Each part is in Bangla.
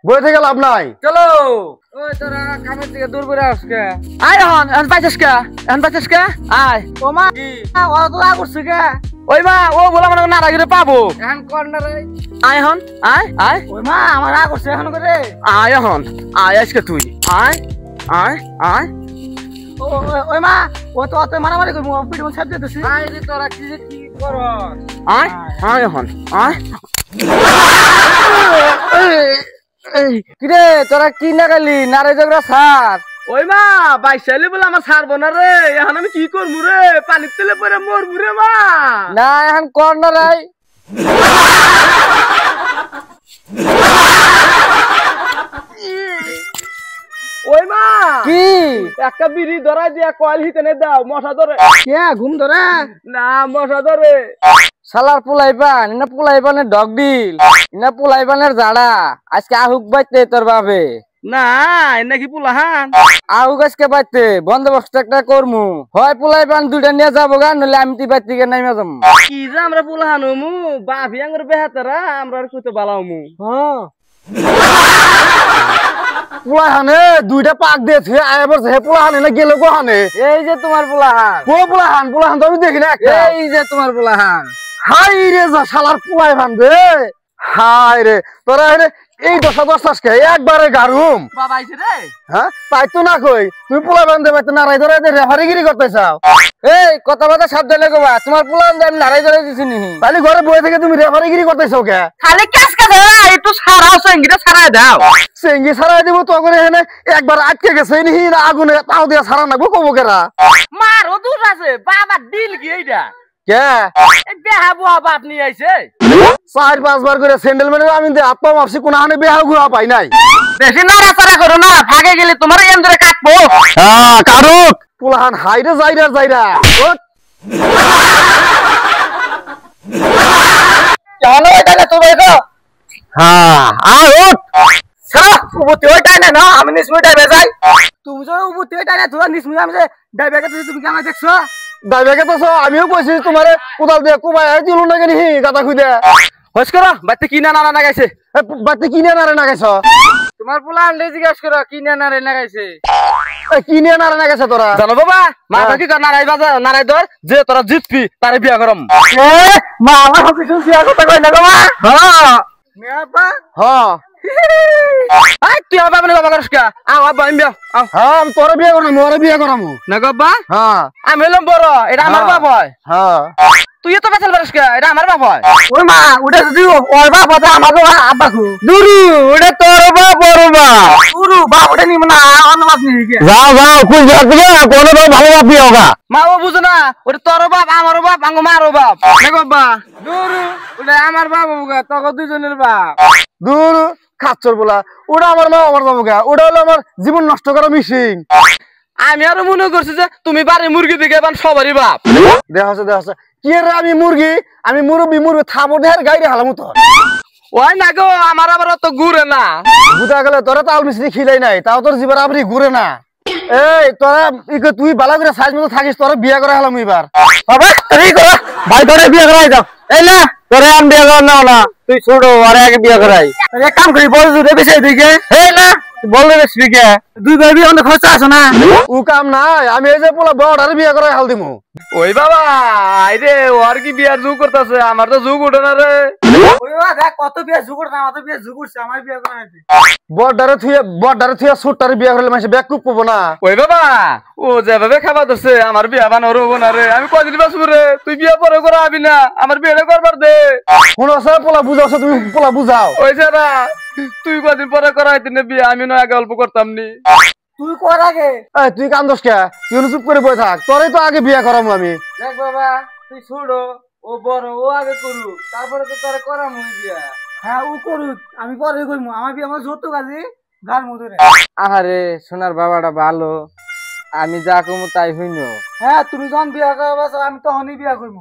বই থেকে লাভ নাই। চলো ওই তোরা কামের থেকে দূর করে আসকে আয় এখন পাইছিস কে আয় ও মা ও তো আগছে কে ওই মা ও বলা মানে না রাগিরে পাবো এখন কর্নারে আয় এখন আয় ওই মা আমার আগছে এখন করে আয় এখন আজকে তুই আয় ওই মা ও তো অত মারামারি করবো পিঠে ছাপ দিতেছি আয় রে তোরা কি করস আয় এখন কিরে তোরা কি না গেলি নারে জগরা সার ওই মা বাইশালি বলে আমার সারবো না রে এখন আমি কি করবো রে পানির তেলে পরে মরবো রে মা না এখন কর না রাই ওই মা কি একটা বিড়ি ধরাই দিয়া কয়েল হিতেনে দাও মশা ধরে কে ঘুম ধরে না মশা ধরে শালার পুলাইপান না পুলাইপানের ডগ ডিল না পুলাইপানের জাড়া আজকে আহুক বাইতে তোর বাবে না নাকি পুলাহান আহুক আজকে বাইতে বন্দোবস্ত একটা করমু হয় পুলাইপান দুইটা নিয়ে যাবো গা নইলে আমি তুই বাইতে নাইমা যাবো কি যে আমরা পুলাহান হমু বাপি আঙ্গুর বেহাতারা আমরা কুতে বালামু হ্যাঁ পুলাহানে দুইটা পাক দিয়ে থুয়ে আয় বলছে হে পুলাহানে না গেল গোহানে। এই যে তোমার পুলাহান পুলাহান তো আমি দেখি না। এই যে তোমার পুলাহান হাই রে যা শালার পুলাই ভান রে হাই রে তোরা এই দশাস কে একবারে গারুম বাবা আইছে রে হ্যাঁ পাইতো না কই তুই পুলাই বান্ধে পাইতো নারাই ধরে রেফারিগিরি করতে চাও। এই কথা কথা সাবধানে কবা তোমার পুলাহান আমি নারাই ধরে দিছি নি তাহলে ঘরে বসে থেকে তুমি রেফারিগিরি করতেছো কে খালি কাজ একটু সারাও সেঙ্গিটা সারাই দাও সেঙ্গি সারাই দিব তো করে এখানে একবার আটকে গেছে নি আগুনে তাও দিয়া সারা নাগবো কবো কেরা মার ও দূর আছে বাবা দিল কি এইটা কে বেহা বুয়া বাপ নিয়ে আইছে 4-5 বার করে স্যান্ডেল মেরে আমি আপা মাপছি কোন হানে বেহা গুয়া পাই নাই বেশি নাড়াচাড়া করো না ভাগে গেলে তোমার এম ধরে কাটবো হ্যাঁ কারুক পুলাহান হাইরে যাইরা জানো এটা না তুমি তো হ্যাঁ আর ওঠ সারা উবুতি ওইটাই না আমি নিসমিটাই বেজাই তুমি যখন উবুতি ওইটাই না তোরা নিসমি আমি যে ডাইবেকে তুমি কেমন দেখছো দাইবাকে তো আমিও কইছি তোমারে কোদাল দিয়ে কুবাই দিলু না কেনি গাদা খুদে হস করো বাতে কিনা না না গাইছে বাতে কিনে নারে না গাইছ তোমার পোলা আনলে জিজ্ঞাসা করো কিনা না রে না গাইছে কিনে নারে না গাইছ তোরা জানো বাবা মা কি কর নারাই বাজা নারাই ধর যে তোরা জিতবি তারে বিয়া করম মা আমার কিছু বিয়া কথা কই না গো মা হ্যাঁ মিয়া বা হ্যাঁ আই তুই বাবা মানে বাবা করস কা আব্বা আমি বিয়া হ্যাঁ আমি তোরে বিয়া করব মোরে বিয়া করামু না গো বা হ্যাঁ আমি হলাম বড় এটা আমার বাপ হয় হ্যাঁ তুই তো বেচাল পারিস কা এটা আমার বাপ হয় ওই মা ওটা যদি ওর বাপ হতো আমার আব্বা কো দুরু ওটা তোর বাপ বড় বাপ দুরু বাপ ওটা নিব না অন্য বাপ নিয়ে গে যাও কুল যা দিও কোন বাপ ভালো বাপ বিয়া হোগা মা ও বুঝো না ওটা তোর বাপ আমার বাপ আঙ্গ মারো বাপ না গো বা দুরু ওটা আমার বাপ হোগা তোকে দুজনের বাপ দুরু খাচ্চর বলা ওটা আমার মা আমার বাবুগা ওটা হলো আমার জীবন নষ্ট করা মিশিং আমি আরো মনে করছি যে তুমি বাড়ি মুরগি দিকে বান সবারই বাপ দেখাচ্ছে কি রে আমি মুরব্বী থাবো দেহের গাইরে হালামু তো ওই না গো আমার আবার অত ঘুরে না বুঝা গেলে তোরা তাল মিস্ত্রি খিলাই নাই তাও তোর জীবন আপনি ঘুরে না এই তোরা তুই বালা করে সাইজ মতো থাকিস তোরা বিয়া করে হালাম এবার বাবা তুই কর ভাই তোরে বিয়া করাই দাও এই না তোরে আমি বিয়া করা না তুই ছোট আরে আগে বিয়া করাই এক কাম করি বল জুড়ে বেশি দিকে এই না বললে বেশি কে দুই ভাই বিয়া অনেক খরচা আছে না ও কাম নাই আমি এই যে পোলা বড় আর বিয়া করাই হাল দিমু ওই বাবা আইরে ওর কি বিয়ার যুগ করতেছে আমার তো যুগ উঠে না রে ওই বাবা দেখ কত বিয়া যুগ উঠে না আমার তো বিয়া যুগ উঠছে আমার বিয়া করা নাই বড়ডারে থুয়া ছোটটারে বিয়া করলে মাসে ব্যাক কুপ পাবো না ওই বাবা ও যেভাবে খাবার দিচ্ছে আমার বিয়া বানানো হবো না রে আমি কদিন বাঁচবো রে তুই বিয়া পরে করা হবি না আমার বিয়েটা করবার দে কোন আছে পোলা বুঝাও তুমি পোলা বুঝাও ওই যারা তুই কদিন পরে করা হইতি না বিয়া আমি না আগে অল্প করতাম নি তুই কর আগে তুই কান্দস কে তুই চুপ করে বসে থাক তোরই তো আগে বিয়া করামু আমি দেখ বাবা তুই ছোট ও বড় ও আগে করু তারপরে তো তারা করামু বিয়া হ্যাঁ ও করুক আমি পরে করবো আমার বিয়ে আমার ছোট কাজে গান মধুরে আহারে সোনার বাবাটা ভালো আমি যা কমু তাই হইন হ্যাঁ তুমি যখন বিয়া করবা আমি তখনই বিয়া করবো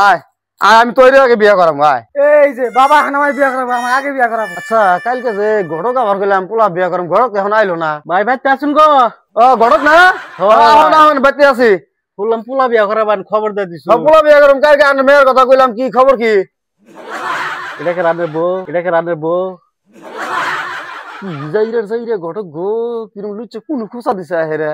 আয় আমি তৈরি আগে বিয়া করাম ভাই এই যে বাবা এখন আমার বিয়া করাবো আমার আগে বিয়া করাবো আচ্ছা কালকে যে ঘটক আবার গেলাম পোলা বিয়া করাম ঘটক এখন আইলো না ভাই ভাই আসুন গো ও ঘটক না বাড়িতে আছি বললাম পোলা বিয়া করাবার খবর দিয়ে দিছো পোলা বিয়া করাম কালকে আন্না মেয়ের কথা কইলাম কি খবর কি এটাকে রানের বউ কি যাইরে যাইরে ঘটক গো কিরম লুচ্ছে কোন খোসা দিছে হেরে